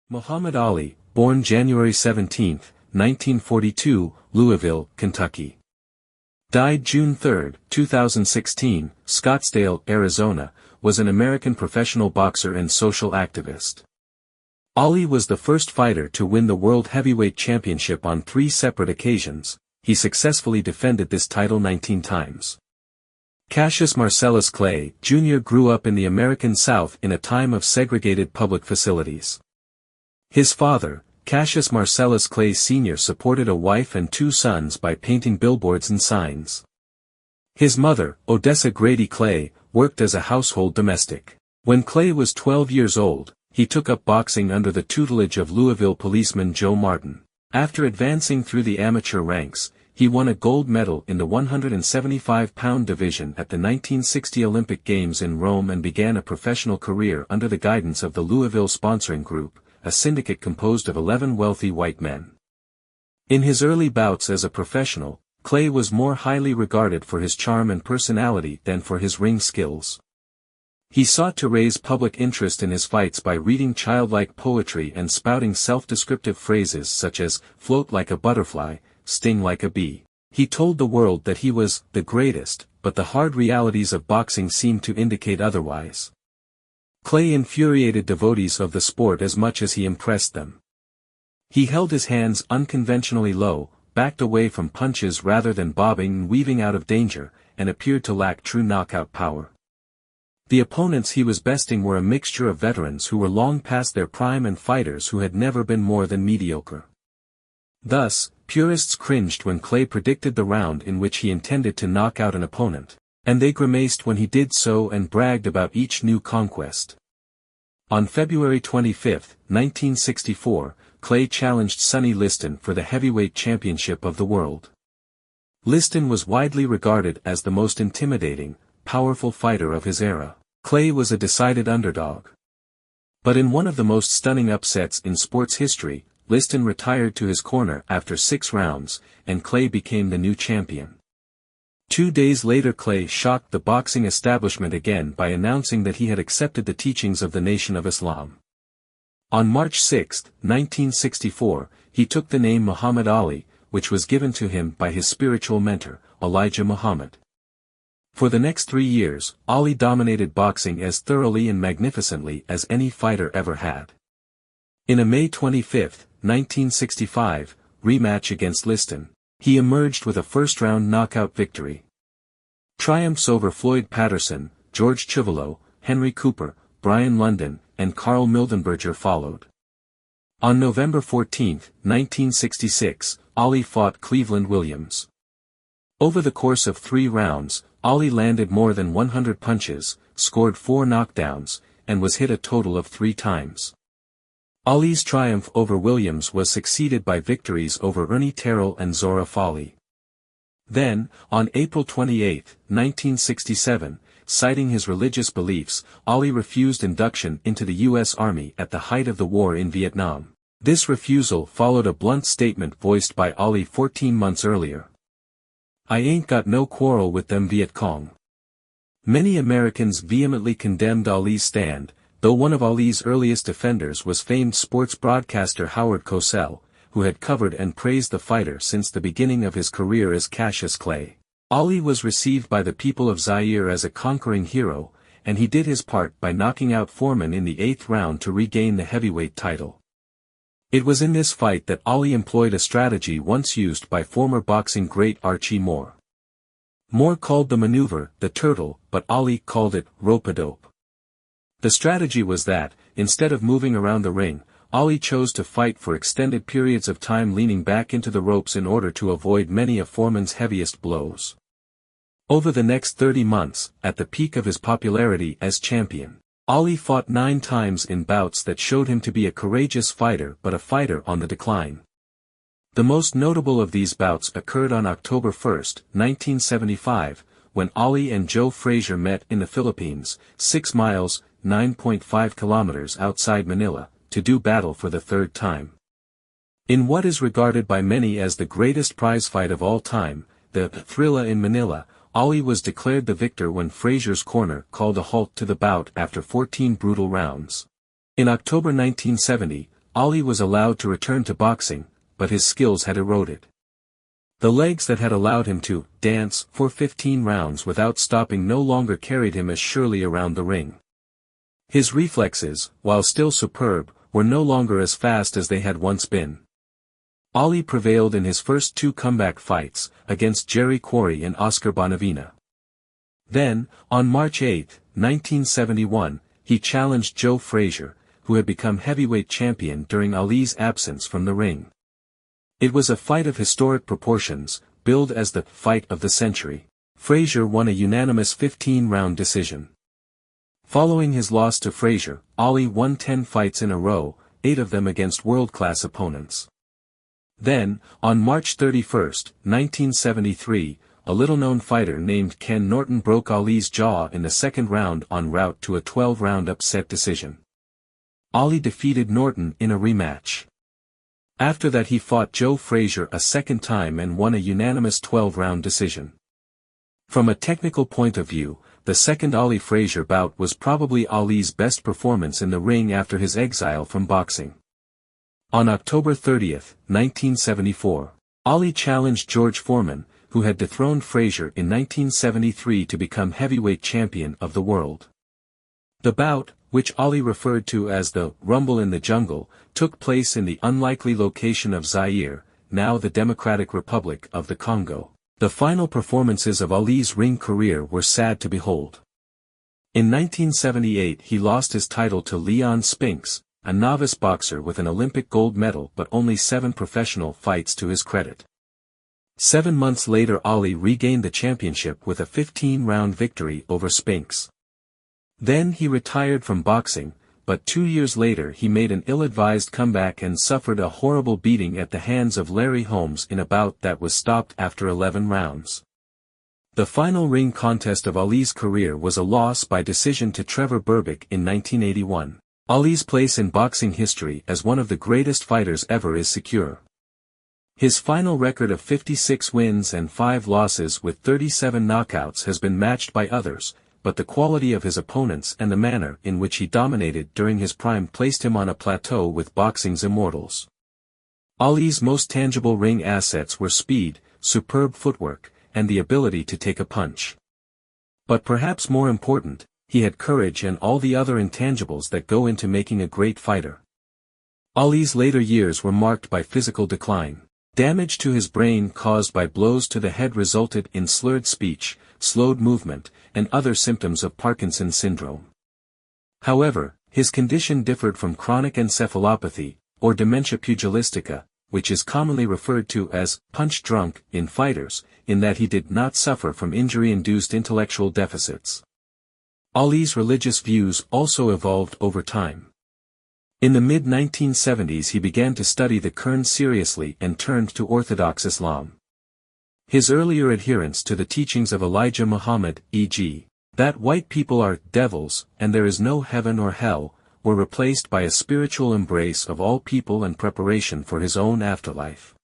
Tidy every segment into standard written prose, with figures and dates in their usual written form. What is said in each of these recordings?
Muhammad Ali, born January 17, 1942, Louisville, Kentucky. Died June 3, 2016, Scottsdale, Arizona, was an American professional boxer and social activist. Ali was the first fighter to win the World Heavyweight Championship on 3 separate occasions. He successfully defended this title 19 times. Cassius Marcellus Clay, Jr. grew up in the American South in a time of segregated public facilities. His father, Cassius Marcellus Clay Sr. supported a wife and 2 sons by painting billboards and signs. His mother, Odessa Grady Clay, worked as a household domestic. When Clay was 12 years old, he took up boxing under the tutelage of Louisville policeman Joe Martin. After advancing through the amateur ranks, he won a gold medal in the 175-pound division at the 1960 Olympic Games in Rome and began a professional career under the guidance of the Louisville Sponsoring Group, a syndicate composed of 11 wealthy white men. In his early bouts as a professional, Clay was more highly regarded for his charm and personality than for his ring skills. He sought to raise public interest in his fights by reading childlike poetry and spouting self-descriptive phrases such as, "float like a butterfly, sting like a bee." He told the world that he was the greatest, but the hard realities of boxing seemed to indicate otherwise. Clay infuriated devotees of the sport as much as he impressed them. He held his hands unconventionally low, backed away from punches rather than bobbing and weaving out of danger, and appeared to lack true knockout power. The opponents he was besting were a mixture of veterans who were long past their prime and fighters who had never been more than mediocre. Thus, purists cringed when Clay predicted the round in which he intended to knock out an opponent, and they grimaced when he did so and bragged about each new conquest. On February 25, 1964, Clay challenged Sonny Liston for the heavyweight championship of the world. Liston was widely regarded as the most intimidating, powerful fighter of his era. Clay was a decided underdog. But in one of the most stunning upsets in sports history, Liston retired to his corner after 6 rounds, and Clay became the new champion. 2 days later Clay shocked the boxing establishment again by announcing that he had accepted the teachings of the Nation of Islam. On March 6, 1964, he took the name Muhammad Ali, which was given to him by his spiritual mentor, Elijah Muhammad. For the next 3 years, Ali dominated boxing as thoroughly and magnificently as any fighter ever had. In a May 25, 1965, rematch against Liston, he emerged with a first-round knockout victory. Triumphs over Floyd Patterson, George Chuvalo, Henry Cooper, Brian London, and Carl Mildenberger followed. On November 14, 1966, Ali fought Cleveland Williams. Over the course of 3 rounds, Ali landed more than 100 punches, scored 4 knockdowns, and was hit a total of 3 times. Ali's triumph over Williams was succeeded by victories over Ernie Terrell and Zora Fali. Then, on April 28, 1967, citing his religious beliefs, Ali refused induction into the U.S. Army at the height of the war in Vietnam. This refusal followed a blunt statement voiced by Ali 14 months earlier. "I ain't got no quarrel with them Viet Cong." Many Americans vehemently condemned Ali's stand, though one of Ali's earliest defenders was famed sports broadcaster Howard Cosell, who had covered and praised the fighter since the beginning of his career as Cassius Clay. Ali was received by the people of Zaire as a conquering hero, and he did his part by knocking out Foreman in the 8th round to regain the heavyweight title. It was in this fight that Ali employed a strategy once used by former boxing great Archie Moore. Moore called the maneuver the turtle, but Ali called it rope-a-dope. The strategy was that, instead of moving around the ring, Ali chose to fight for extended periods of time leaning back into the ropes in order to avoid many of Foreman's heaviest blows. Over the next 30 months, at the peak of his popularity as champion, Ali fought 9 times in bouts that showed him to be a courageous fighter but a fighter on the decline. The most notable of these bouts occurred on October 1, 1975, when Ali and Joe Frazier met in the Philippines, 6 miles, 9.5 kilometers outside Manila, to do battle for the 3rd time. In what is regarded by many as the greatest prize fight of all time, the Thrilla in Manila, Ali was declared the victor when Frazier's corner called a halt to the bout after 14 brutal rounds. In October 1970, Ali was allowed to return to boxing, but his skills had eroded. The legs that had allowed him to dance for 15 rounds without stopping no longer carried him as surely around the ring. His reflexes, while still superb, were no longer as fast as they had once been. Ali prevailed in his first 2 comeback fights, against Jerry Quarry and Oscar Bonavena. Then, on March 8, 1971, he challenged Joe Frazier, who had become heavyweight champion during Ali's absence from the ring. It was a fight of historic proportions, billed as the fight of the century. Frazier won a unanimous 15-round decision. Following his loss to Frazier, Ali won 10 fights in a row, 8 of them against world-class opponents. Then, on March 31, 1973, a little-known fighter named Ken Norton broke Ali's jaw in the second round en route to a 12-round upset decision. Ali defeated Norton in a rematch. After that he fought Joe Frazier a second time and won a unanimous 12-round decision. From a technical point of view, the second Ali Frazier bout was probably Ali's best performance in the ring after his exile from boxing. On October 30, 1974, Ali challenged George Foreman, who had dethroned Frazier in 1973 to become heavyweight champion of the world. The bout, which Ali referred to as the Rumble in the Jungle, took place in the unlikely location of Zaire, now the Democratic Republic of the Congo. The final performances of Ali's ring career were sad to behold. In 1978 he lost his title to Leon Spinks, a novice boxer with an Olympic gold medal but only 7 professional fights to his credit. 7 months later Ali regained the championship with a 15-round victory over Spinks. Then he retired from boxing, but 2 years later he made an ill-advised comeback and suffered a horrible beating at the hands of Larry Holmes in a bout that was stopped after 11 rounds. The final ring contest of Ali's career was a loss by decision to Trevor Berbick in 1981. Ali's place in boxing history as one of the greatest fighters ever is secure. His final record of 56 wins and 5 losses with 37 knockouts has been matched by others, but the quality of his opponents and the manner in which he dominated during his prime placed him on a plateau with boxing's immortals. Ali's most tangible ring assets were speed, superb footwork, and the ability to take a punch. But perhaps more important, he had courage and all the other intangibles that go into making a great fighter. Ali's later years were marked by physical decline. Damage to his brain caused by blows to the head resulted in slurred speech, slowed movement, and other symptoms of Parkinson's syndrome. However, his condition differed from chronic encephalopathy, or dementia pugilistica, which is commonly referred to as punch-drunk in fighters, in that he did not suffer from injury-induced intellectual deficits. Ali's religious views also evolved over time. In the mid-1970s he began to study the Quran seriously and turned to Orthodox Islam. His earlier adherence to the teachings of Elijah Muhammad, e.g., that white people are devils and there is no heaven or hell, were replaced by a spiritual embrace of all people and preparation for his own afterlife.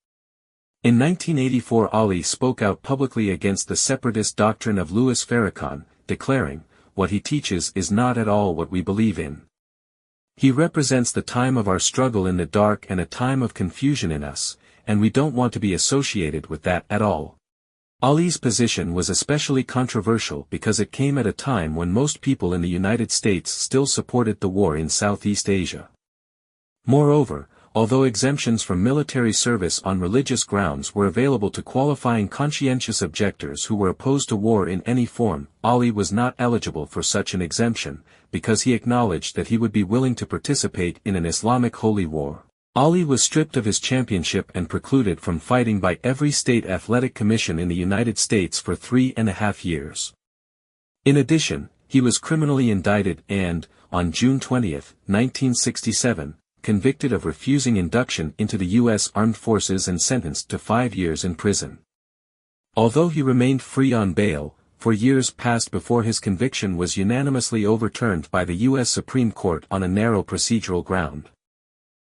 In 1984 Ali spoke out publicly against the separatist doctrine of Louis Farrakhan, declaring, "What he teaches is not at all what we believe in. He represents the time of our struggle in the dark and a time of confusion in us, and we don't want to be associated with that at all." Ali's position was especially controversial because it came at a time when most people in the United States still supported the war in Southeast Asia. Moreover, although exemptions from military service on religious grounds were available to qualifying conscientious objectors who were opposed to war in any form, Ali was not eligible for such an exemption, because he acknowledged that he would be willing to participate in an Islamic holy war. Ali was stripped of his championship and precluded from fighting by every state athletic commission in the United States for 3.5 years. In addition, he was criminally indicted and, on June 20, 1967, convicted of refusing induction into the U.S. Armed Forces and sentenced to 5 years in prison. Although he remained free on bail, for years passed before his conviction was unanimously overturned by the U.S. Supreme Court on a narrow procedural ground.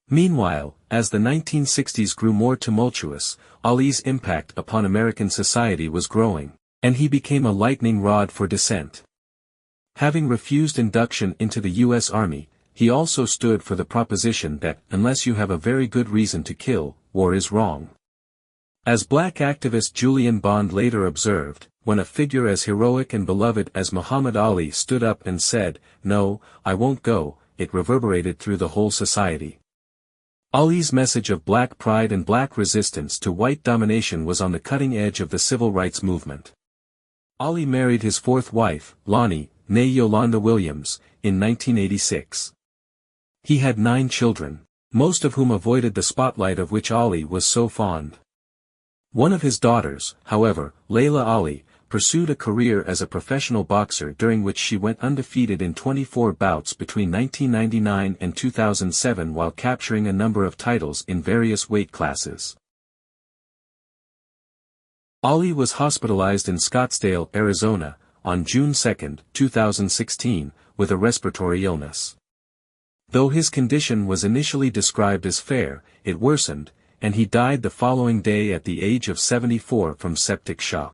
Meanwhile, as the 1960s grew more tumultuous, Ali's impact upon American society was growing, and he became a lightning rod for dissent. Having refused induction into the U.S. Army, he also stood for the proposition that, unless you have a very good reason to kill, war is wrong. As black activist Julian Bond later observed, when a figure as heroic and beloved as Muhammad Ali stood up and said, "No, I won't go," it reverberated through the whole society. Ali's message of black pride and black resistance to white domination was on the cutting edge of the civil rights movement. Ali married his fourth wife, Lonnie, née Yolanda Williams, in 1986. He had 9 children, most of whom avoided the spotlight of which Ali was so fond. One of his daughters, however, Layla Ali, pursued a career as a professional boxer during which she went undefeated in 24 bouts between 1999 and 2007 while capturing a number of titles in various weight classes. Ali was hospitalized in Scottsdale, Arizona, on June 2, 2016, with a respiratory illness. Though his condition was initially described as fair, it worsened, and he died the following day at the age of 74 from septic shock.